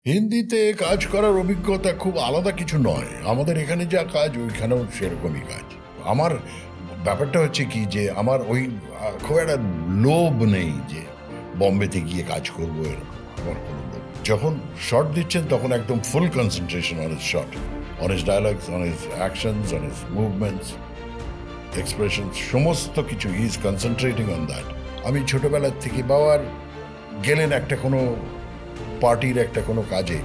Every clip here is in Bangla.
হিন্দিতে কাজ করার অভিজ্ঞতা খুব আলাদা কিছু নয়। আমাদের এখানে যা কাজ ওইখানেও সেরকমই কাজ। আমার ব্যাপারটা হচ্ছে কি যে আমার ওই খুব একটা লোভ নেই যে বম্বেতে গিয়ে কাজ করবো এরকম। আমার কোনো লোভ। যখন শর্ট দিচ্ছেন তখন একদম ফুল concentration on his short, on his dialogues, on his actions, on his movements, expression, সমস্ত কিছু he is concentrating on that. আমি ছোটবেলার থেকে বাবার গেলেন একটা কোনো পার্টির একটা কোনো কাজে,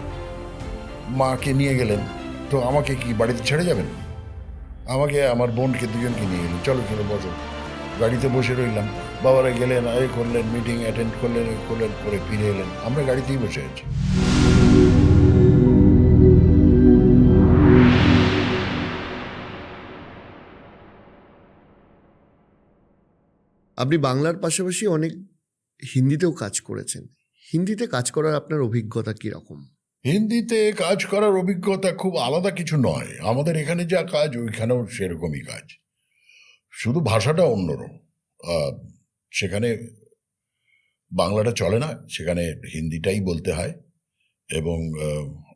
মাকে নিয়ে গেলেন, তো আমাকে কি বাড়িতে ছেড়ে যাবেন? আমাকে আমার বোনকে দুজনকে নিয়ে গেলেন, চলো চলো বসো। গাড়িতে বসে রইলাম, বাবারা গেলেন, এ করলেন, মিটিং অ্যাটেন্ড করলেন, এ করলেন, করে ফিরে এলেন, আমরা গাড়িতেই বসে আছি। আপনি বাংলার পাশাপাশি অনেক হিন্দিতেও কাজ করেছেন। হিন্দিতে কাজ করার আপনার অভিজ্ঞতা কীরকম? হিন্দিতে কাজ করার অভিজ্ঞতা খুব আলাদা কিছু নয়। আমাদের এখানে যা কাজ ওইখানেও সেরকমই কাজ, শুধু ভাষাটা অন্যরকম। সেখানে বাংলাটা চলে না, সেখানে হিন্দিটাই বলতে হয়। এবং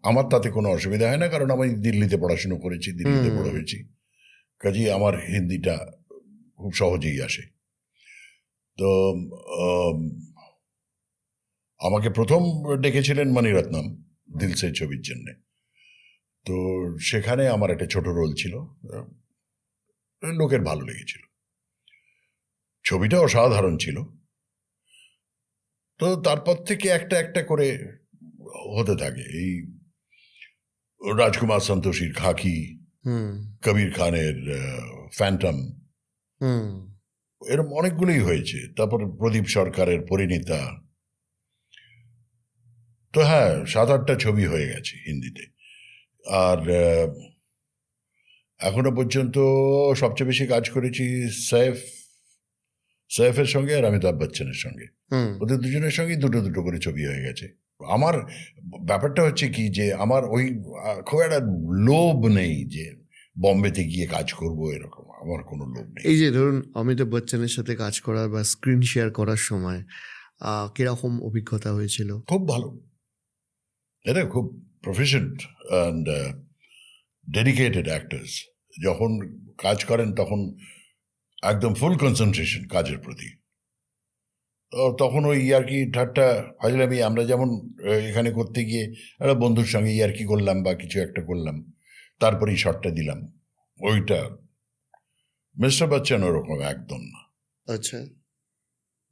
আমার তাতে কোনো অসুবিধা হয় না, কারণ আমি দিল্লিতে পড়াশুনো করেছি, দিল্লিতে বড় হয়েছি, কাজেই আমার হিন্দিটা খুব সহজেই আসে। তো আমাকে প্রথম ডেকেছিলেন মণিরত্নম দিল সে ছবির জন্যে। তো সেখানে আমার একটা ছোট রোল ছিল, লোকের ভালো লেগেছিল, ছবিটা অসাধারণ ছিল। তো তারপর থেকে একটা একটা করে হতে থাকে। এই রাজকুমার সন্তোষীর খাকি, কবির খানের ফ্যান্টম, এরকম অনেকগুলোই হয়েছে। তারপর প্রদীপ সরকারের পরিণীতা। তো হ্যাঁ, 7-8টা ছবি হয়ে গেছে হিন্দিতে। আর এখনো পর্যন্ত সবচেয়ে বেশি কাজ করেছি সৈফের সঙ্গে আর অমিতাভ বচ্চনের সঙ্গে। ওদের দুজনের সঙ্গেই দুটো দুটো করে ছবি হয়ে গেছে। আমার ব্যাপারটা হচ্ছে কি যে আমার ওই খুব একটা লোভ নেই যে বম্বেতে গিয়ে কাজ করব এরকম। আমার কোনো লোভ নেই। এই যে ধরুন অমিতাভ বচ্চনের সাথে কাজ করার বা স্ক্রিন শেয়ার করার সময় কিরকম অভিজ্ঞতা হয়েছিল? খুব ভালো। এরা খুব প্রফেশনাল অ্যান্ড ডেডিকেটেড অ্যাক্টার্স। যখন কাজ করেন তখন একদম ফুল কনসেন্ট্রেশন কাজের প্রতি। তখন ওই ইয়ার্কি ঠাট্টা ফাজলামি আমরা যেমন এখানে করতে গিয়ে একটা বন্ধুর সঙ্গে ইয়ার্কি করলাম বা কিছু একটা করলাম, তারপরেই শটটা দিলাম, ওইটা মিস্টার বচ্চন ওরকম একদম না। আচ্ছা,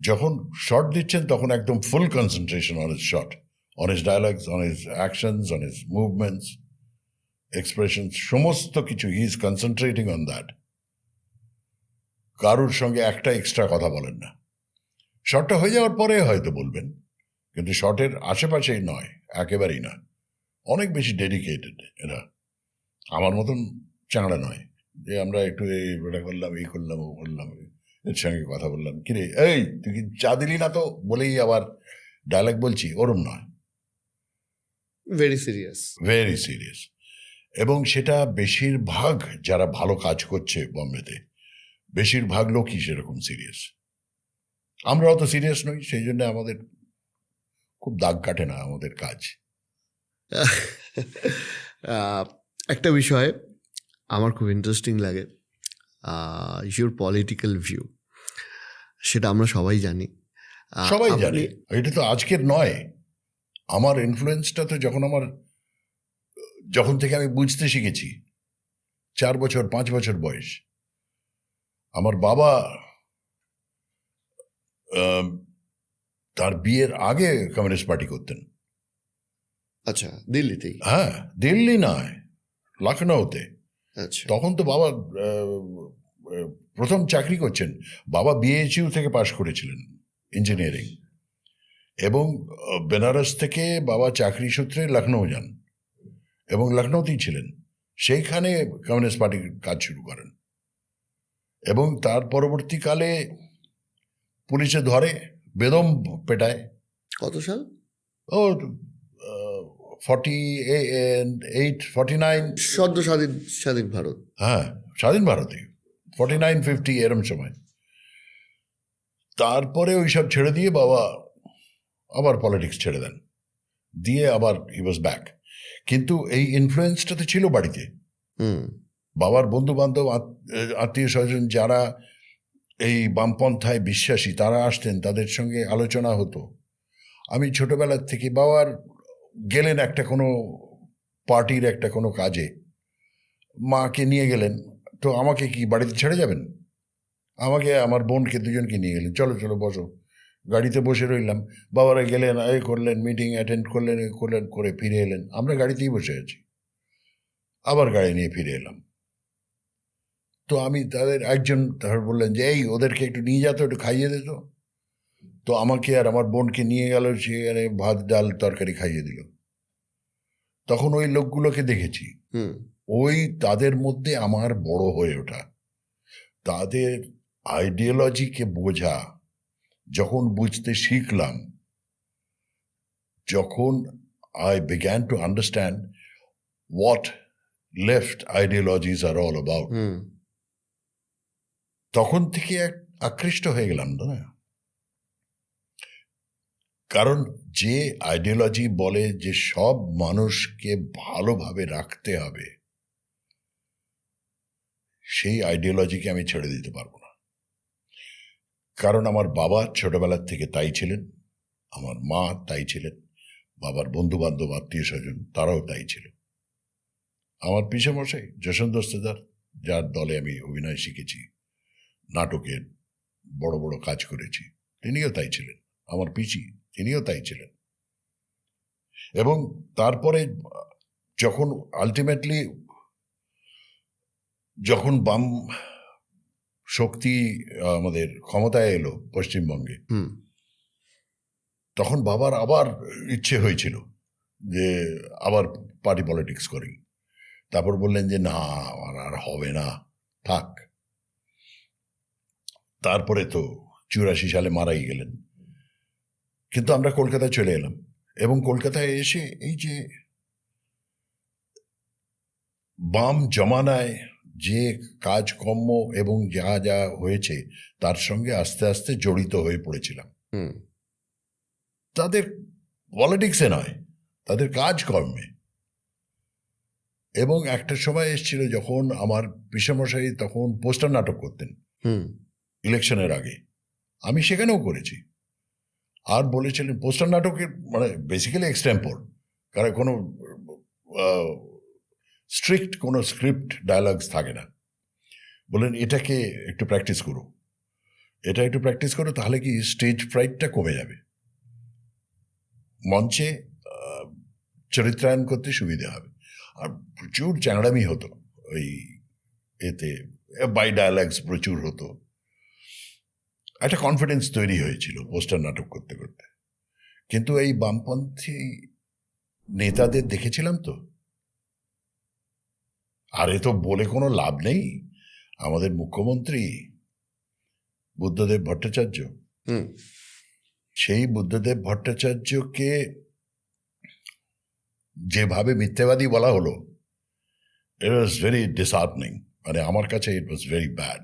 যখন শট দিচ্ছেন তখন একদম ফুল concentration on his shot, on his dialogues, on his actions, on his movements, expression, সমস্ত কিছু he is concentrating on that. কারুর সঙ্গে একটা এক্সট্রা কথা বলেন না। শটটা হয়ে যাওয়ার পরে হয়তো বলবেন, কিন্তু শটের আশেপাশেই নয়, একেবারেই নয়। অনেক বেশি ডেডিকেটেড এরা, আমার মতন চাঁড়া নয় যে আমরা একটু এটা করলাম, এই করলাম, ও করলাম, এর সঙ্গে কথা বললাম, কিরে এই তুই কি চা দিলি না তো বলেই আবার ডায়লগ বলছি, ওরম নয়। Very serious. Very serious. এবং সেটা বেশিরভাগ যারা ভালো কাজ করছে বম্বেতে, বেশিরভাগ লোকই সেরকম সিরিয়াস। আমরা অত সিরিয়াস নই, সেই জন্য আমাদের খুব দাগ কাটে না আমাদের কাজ। একটা বিষয় আমার খুব ইন্টারেস্টিং লাগে, ইউর পলিটিক্যাল ভিউ। সেটা আমরা সবাই জানি। সবাই জানে, এটা তো আজকের নয়। আমার ইনফ্লুয়েন্সটা তো যখন থেকে আমি বুঝতে শিখেছি, 4 বছর 5 বছর বয়স। আমার বাবা তার বিয়ের আগে কমিউনিস্ট পার্টি করতেন। আচ্ছা, দিল্লিতেই? হ্যাঁ, দিল্লি নয়, লখনৌতে। আচ্ছা, তখন তো বাবা প্রথম চাকরি করছেন। বাবা বিএইচইউ থেকে পাশ করেছিলেন ইঞ্জিনিয়ারিং, এবং বেনারস থেকে বাবা চাকরি সূত্রে লখনৌ যান এবং লখনৌতেই ছিলেন। সেইখানে কমিউনিস্ট পার্টির কাজ শুরু করেন, এবং তার পরবর্তীকালে পুলিশে ধরে, বেদম পেটায়। কত সাল? ও 48, 49। সদ্য স্বাধীন স্বাধীন ভারত। হ্যাঁ, স্বাধীন ভারতে 49-50 এরম সময়। তারপরে ওইসব ছেড়ে দিয়ে বাবা আবার পলিটিক্স ছেড়ে দেন, দিয়ে আবার হি ওয়াজ ব্যাক। কিন্তু এই ইনফ্লুয়েন্সটা তো ছিল বাড়িতে। হুম বাবার বন্ধু বান্ধব, আত্মীয় স্বজন যারা এই বামপন্থায় বিশ্বাসী তারা আসতেন, তাদের সঙ্গে আলোচনা হতো। আমি ছোটবেলার থেকে বাবার গেলেন একটা কোনো পার্টির একটা কোনো কাজে, মাকে নিয়ে গেলেন, তো আমাকে কি বাড়িতে ছেড়ে যাবেন? আমাকে আমার বোনকে দুজনকে নিয়ে গেলেন, চলো চলো বসো। গাড়িতে বসে রইলাম, বাবারা গেলেন, এই করলেন, মিটিং অ্যাটেন্ড করলেন, এই করলেন, করে ফিরে এলেন, আমরা গাড়িতেই বসে আছি। আবার গাড়ি নিয়ে ফিরে এলাম। তো আমি তাদের একজন তার বললেন যে এই ওদেরকে একটু নিয়ে যেত, একটু খাইয়ে দিত। তো আমাকে আর আমার বোনকে নিয়ে গেল, সেখানে ভাত ডাল তরকারি খাইয়ে দিল। তখন ওই লোকগুলোকে দেখেছি, হুম ওই তাদের মধ্যে আমার বড় হয়ে ওঠা, তাদের আইডিওলজিকে বোঝা যখন বুঝতে শিখলাম, যখন I began to understand what left ideologies are all about, hmm তখন থেকে এক আকৃষ্ট হয়ে গেলাম না। কারণ যে আইডিওলজি বলে যে সব মানুষকে ভালোভাবে রাখতে হবে, সেই আইডিওলজিকে আমি ছেড়ে দিতে পারবো না। কারণ আমার বাবা ছোটবেলার থেকে তাই ছিলেন, আমার মা তাই ছিলেন, বাবার বন্ধু বান্ধব আত্মীয় স্বজন তারাও তাই ছিল। আমার পিসেমশাই যশন দস্তেদার, যার দলে আমি অভিনয় শিখেছি, নাটকের বড় বড় কাজ করেছি, তিনিও তাই ছিলেন। আমার পিসি, তিনিও তাই ছিলেন। এবং তারপরে যখন আলটিমেটলি যখন বাম শক্তি আমাদের ক্ষমতায় এলো পশ্চিমবঙ্গে, হুম তখন বাবার আবার ইচ্ছে হয়েছিল যে আবার পার্টি পলিটিক্স করি। তারপর বললেন যে না, আমার আর হবে না, থাক। তারপরে তো 84 সালে মারাই গেলেন। কিন্তু আমরা কলকাতায় চলে এলাম, এবং কলকাতায় এসে এই যে বাম জমানায় যে কাজকর্ম এবং যা যা হয়েছে তার সঙ্গে আস্তে আস্তে জড়িত হয়ে পড়েছিলাম। হুম তাদের পলিটিক্সে নয়, তাদের কাজকর্মে। এবং একটা সময় এসেছিল যখন আমার পিসেমশাই তখন পোস্টার নাটক করতেন হুম ইলেকশনের আগে, আমি সেখানেও করেছি। আর বলেছিলেন পোস্টার নাটকের মানে বেসিক্যালি এক্সটেম্পোর, কারণ কোনো স্ট্রিক্ট কোনো স্ক্রিপ্ট ডায়ালগস থাকে না। বললেন এটাকে একটু প্র্যাকটিস করো, এটা একটু প্র্যাকটিস করো, তাহলে কি স্টেজ ফ্রাইটটা কমে যাবে, মঞ্চে চরিত্রায়ন করতে সুবিধে হবে। আর প্রচুর চ্যাংড়ামি হতো ওই এতে, বাই ডায়ালগস প্রচুর হতো। একটা কনফিডেন্স তৈরি হয়েছিল পোস্টার নাটক করতে করতে। কিন্তু এই বামপন্থী নেতাদের দেখেছিলাম তো, আর এ তো বলে কোনো লাভ নেই, আমাদের মুখ্যমন্ত্রী বুদ্ধদেব ভট্টাচার্য, হুম সেই বুদ্ধদেব ভট্টাচার্যকে যেভাবে মিথ্যাবাদী বলা হলো, ইট ওয়াজ ভেরি ডিসহার্টনিং, মানে আমার কাছে ইট ওয়াজ ভেরি ব্যাড।